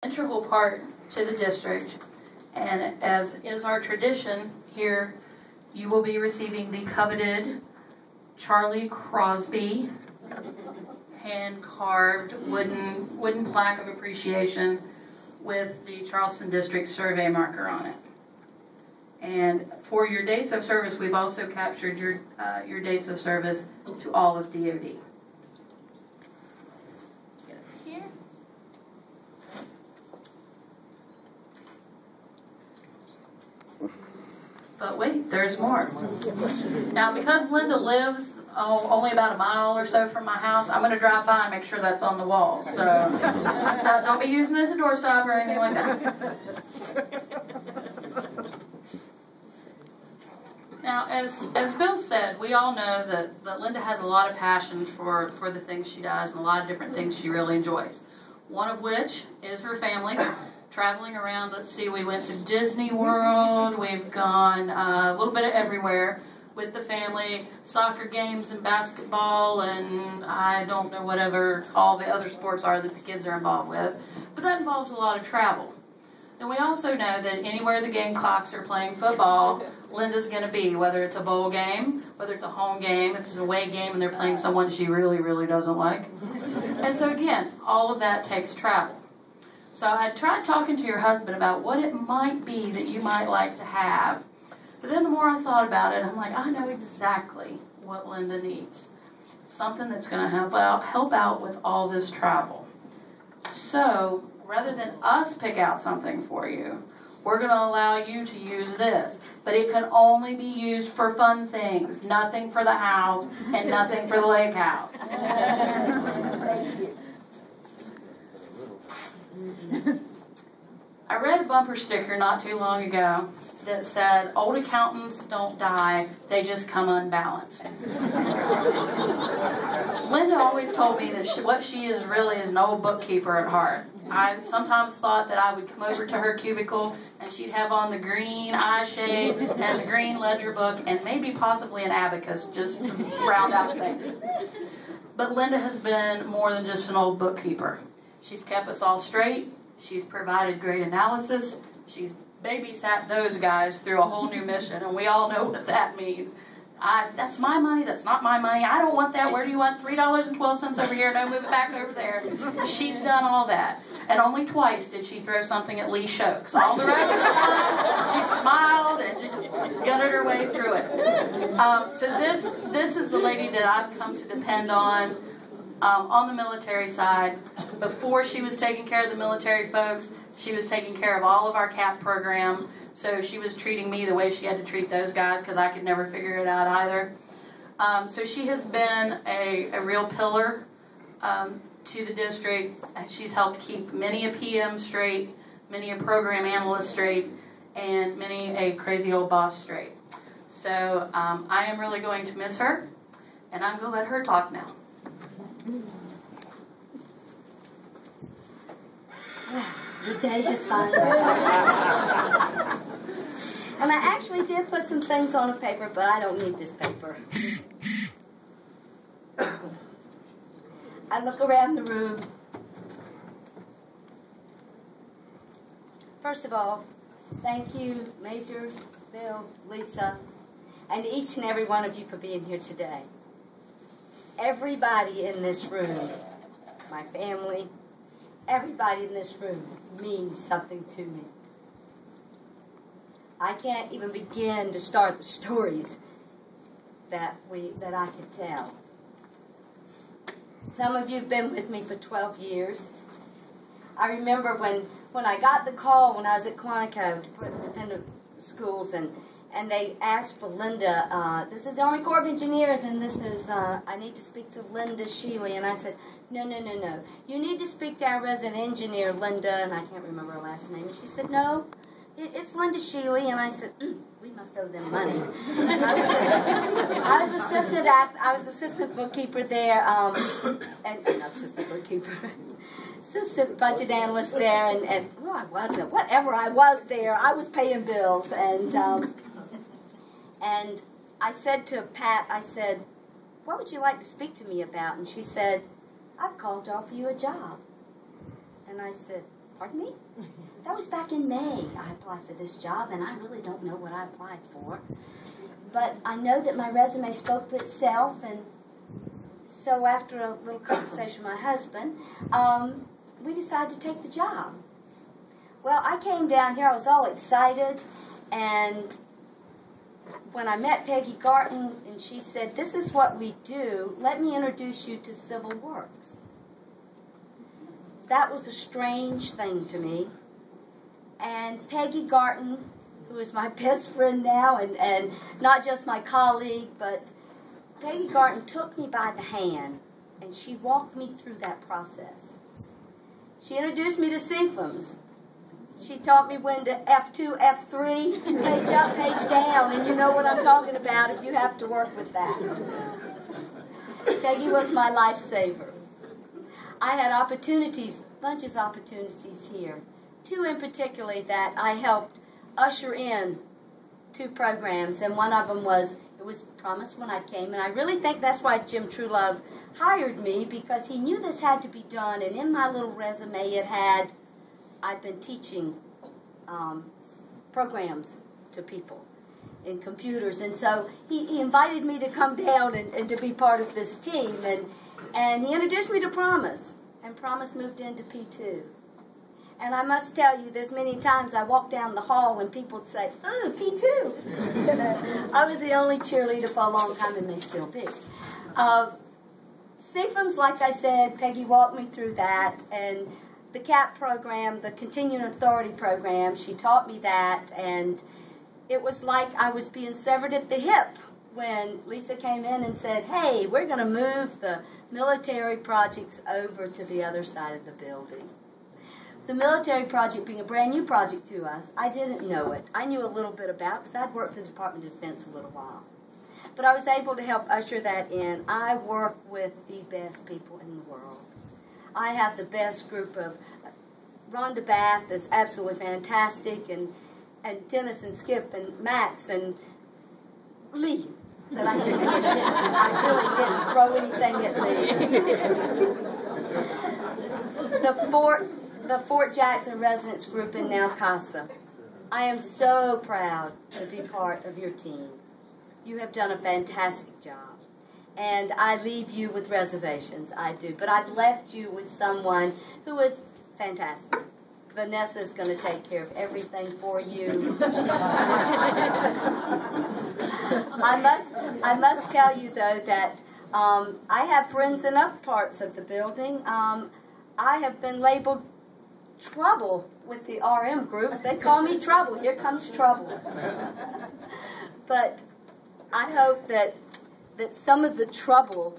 Integral part to the district, and as is our tradition here, you will be receiving the coveted Charlie Crosby hand-carved wooden plaque of appreciation with the Charleston District survey marker on it. And for your dates of service, we've also captured your dates of service to all of DoD. Get up here. But wait, there's more. Now, because Linda lives only about a mile or so from my house, I'm going to drive by and make sure that's on the wall. So don't be using it as a doorstop or anything like that. Now, as Bill said, we all know that Linda has a lot of passion for the things she does and a lot of different things she really enjoys. One of which is her family. Traveling around, let's see, we went to Disney World, we've gone a little bit of everywhere with the family, soccer games and basketball, and I don't know whatever all the other sports are that the kids are involved with, but that involves a lot of travel. And we also know that anywhere the Gamecocks are playing football, Linda's going to be, whether it's a bowl game, whether it's a home game, if it's an away game and they're playing someone she really, really doesn't like. And so again, all of that takes travel. So I tried talking to your husband about what it might be that you might like to have. But then the more I thought about it, I'm like, I know exactly what Linda needs. Something that's going to help out with all this travel. So rather than us pick out something for you, we're going to allow you to use this. But it can only be used for fun things. Nothing for the house and nothing for the lake house. Thank you. I read a bumper sticker not too long ago that said, old accountants don't die, they just come unbalanced. Linda always told me that what she is really is an old bookkeeper at heart. I sometimes thought that I would come over to her cubicle and she'd have on the green eye shade and the green ledger book and maybe possibly an abacus just to round out things. But Linda has been more than just an old bookkeeper. She's kept us all straight. She's provided great analysis. She's babysat those guys through a whole new mission, and we all know what that means. That's my money. That's not my money. I don't want that. Where do you want $3.12 over here? No, move it back over there. She's done all that. And only twice did she throw something at Lee Shokes. All the rest of the time, she smiled and just gutted her way through it. So this is the lady that I've come to depend on the military side. Before she was taking care of the military folks, she was taking care of all of our CAP program. So she was treating me the way she had to treat those guys because I could never figure it out either. So she has been a real pillar to the district. She's helped keep many a PM straight, many a program analyst straight, and many a crazy old boss straight. So I am really going to miss her, and I'm going to let her talk now. The day is fine. And I actually did put some things on a paper, but I don't need this paper. I look around the room. First of all, thank you, Major, Bill, Lisa, and each and every one of you for being here today. Everybody in this room, my family, everybody in this room means something to me. I can't even begin to start the stories that I could tell. Some of you have been with me for 12 years. I remember when I got the call when I was at Quantico, independent schools, and they asked for Linda, this is the Army Corps of Engineers, and this is, I need to speak to Linda Shealy. And I said, no. You need to speak to our resident engineer, Linda, and I can't remember her last name. And she said, no, it's Linda Shealy. And I said, we must owe them money. I was assistant bookkeeper there, and not assistant bookkeeper, assistant budget analyst there, and well, I wasn't. Whatever I was there, I was paying bills, and I said to Pat, I said, what would you like to speak to me about? And she said, I've called to offer you a job. And I said, Pardon me? That was back in May. I applied for this job, and I really don't know what I applied for. But I know that my resume spoke for itself, and so after a little conversation with my husband, we decided to take the job. Well, I came down here, I was all excited, and when I met Peggy Garton, and she said, "This is what we do, let me introduce you to Civil Works." That was a strange thing to me. And Peggy Garton, who is my best friend now, and not just my colleague, but Peggy Garton took me by the hand, and she walked me through that process. She introduced me to CFMs. She taught me when to F2, F3, page up, page down, and you know what I'm talking about if you have to work with that. Peggy was my lifesaver. I had opportunities, bunches of opportunities here. Two in particular that I helped usher in 2 programs, and one of them was, it was promised when I came, and I really think that's why Jim Truelove hired me, because he knew this had to be done, and in my little resume it had, I'd been teaching programs to people in computers, and so he invited me to come down and to be part of this team, and he introduced me to Promise, and Promise moved into P2. And I must tell you, there's many times I walk down the hall and people would say, "Oh, P2." I was the only cheerleader for a long time and may still be. CFMS, like I said, Peggy walked me through that, and the CAP program, the Continuing Authority program, she taught me that, and it was like I was being severed at the hip when Lisa came in and said, "Hey, we're going to move the military projects over to the other side of the building." The military project being a brand new project to us, I didn't know it. I knew a little bit about it because I'd worked for the Department of Defense a little while. But I was able to help usher that in. I work with the best people in the world. I have the best group of, Rhonda Bath is absolutely fantastic, and Dennis and Skip and Max and Lee. That I really didn't throw anything at Lee. The Fort Jackson Residence Group in now CASA. I am so proud to be part of your team. You have done a fantastic job. And I leave you with reservations, I do. But I've left you with someone who is fantastic. Vanessa is going to take care of everything for you. I must tell you, though, that I have friends in other parts of the building. I have been labeled trouble with the RM group. They call me trouble. Here comes trouble. But I hope that some of the trouble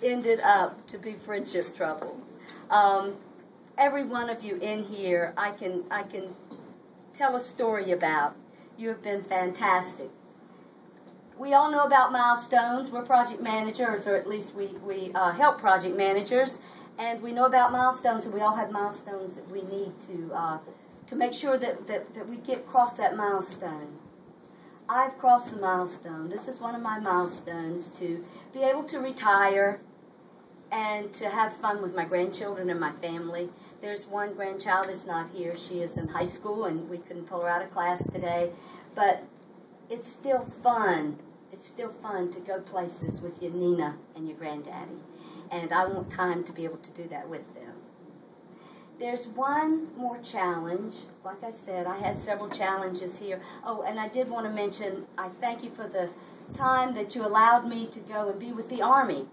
ended up to be friendship trouble. Every one of you in here, I can tell a story about. You have been fantastic. We all know about milestones. We're project managers, or at least we help project managers. And we know about milestones, and we all have milestones that we need to make sure that we get across that milestone. I've crossed the milestone. This is one of my milestones, to be able to retire and to have fun with my grandchildren and my family. There's one grandchild that's not here. She is in high school, and we couldn't pull her out of class today. But it's still fun. It's still fun to go places with your Nina and your granddaddy. And I want time to be able to do that with them. There's one more challenge. Like I said, I had several challenges here. Oh, and I did want to mention, I thank you for the time that you allowed me to go and be with the Army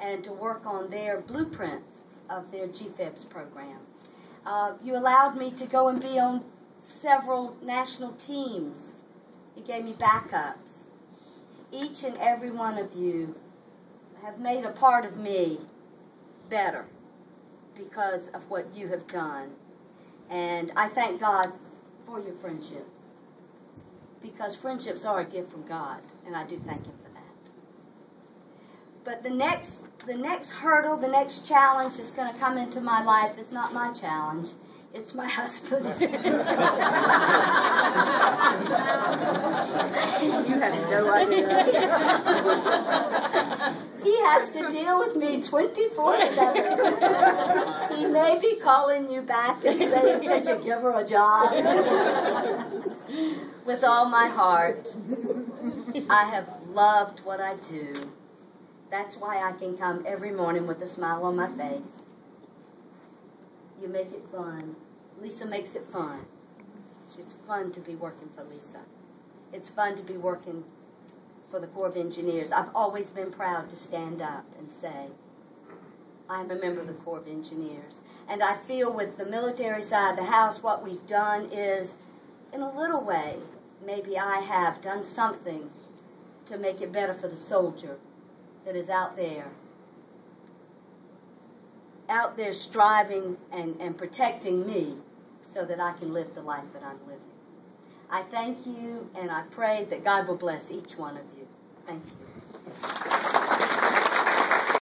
and to work on their blueprint of their GFEBS program. You allowed me to go and be on several national teams. You gave me backups. Each and every one of you have made a part of me better because of what you have done. And I thank God for your friendships, because friendships are a gift from God, and I do thank Him for that. But the next hurdle, the next challenge that's going to come into my life is not my challenge. It's my husband's. You have no idea. He has to deal with me 24/7. He may be calling you back and saying, "Could you give her a job?" With all my heart, I have loved what I do. That's why I can come every morning with a smile on my face. You make it fun. Lisa makes it fun. It's fun to be working for Lisa. It's fun to be working for the Corps of Engineers. I've always been proud to stand up and say, I'm a member of the Corps of Engineers. And I feel with the military side of the house, what we've done is, in a little way, maybe I have done something to make it better for the soldier that is out there striving and protecting me so that I can live the life that I'm living. I thank you, and I pray that God will bless each one of you. Thank you.